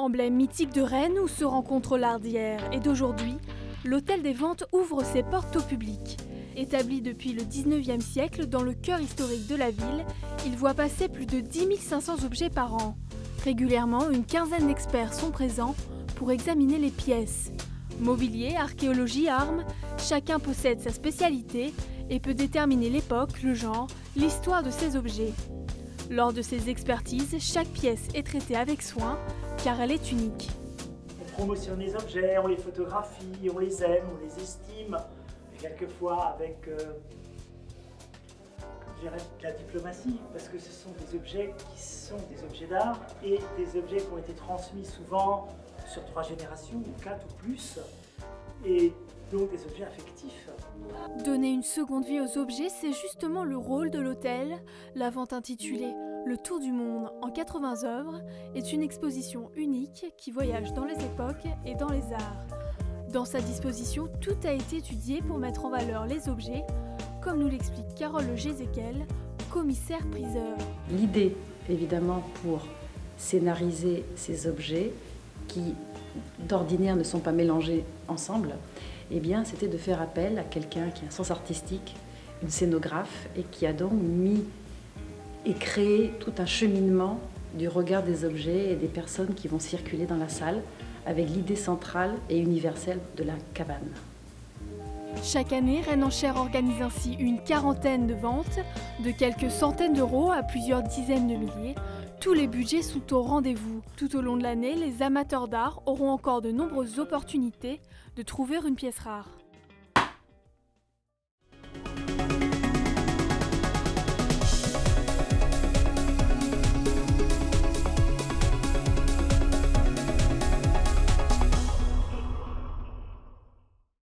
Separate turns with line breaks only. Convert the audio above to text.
Emblème mythique de Rennes où se rencontre l'art d'hier et d'aujourd'hui, l'Hôtel des Ventes ouvre ses portes au public. Établi depuis le 19e siècle dans le cœur historique de la ville, il voit passer plus de 10 500 objets par an. Régulièrement, une quinzaine d'experts sont présents pour examiner les pièces. Mobilier, archéologie, armes, chacun possède sa spécialité et peut déterminer l'époque, le genre, l'histoire de ces objets. Lors de ces expertises, chaque pièce est traitée avec soin car elle est unique.
On promotionne les objets, on les photographie, on les aime, on les estime, et quelquefois avec je dirais, de la diplomatie, parce que ce sont des objets qui sont des objets d'art et des objets qui ont été transmis souvent sur 3 générations, ou 4 ou plus, et donc des objets affectifs.
Donner une seconde vie aux objets, c'est justement le rôle de l'hôtel. La vente intitulée « Le Tour du Monde en 80 œuvres » est une exposition unique qui voyage dans les époques et dans les arts. Dans sa disposition, tout a été étudié pour mettre en valeur les objets, comme nous l'explique Carole Le Gézéquel, commissaire-priseur.
L'idée, évidemment, pour scénariser ces objets qui, d'ordinaire, ne sont pas mélangés ensemble, eh bien, c'était de faire appel à quelqu'un qui a un sens artistique, une scénographe, et qui a donc mis et créé tout un cheminement du regard des objets et des personnes qui vont circuler dans la salle, avec l'idée centrale et universelle de la cabane.
Chaque année, Rennes en Cher organise ainsi une quarantaine de ventes, de quelques centaines d'euros à plusieurs dizaines de milliers. Tous les budgets sont au rendez-vous. Tout au long de l'année, les amateurs d'art auront encore de nombreuses opportunités de trouver une pièce rare.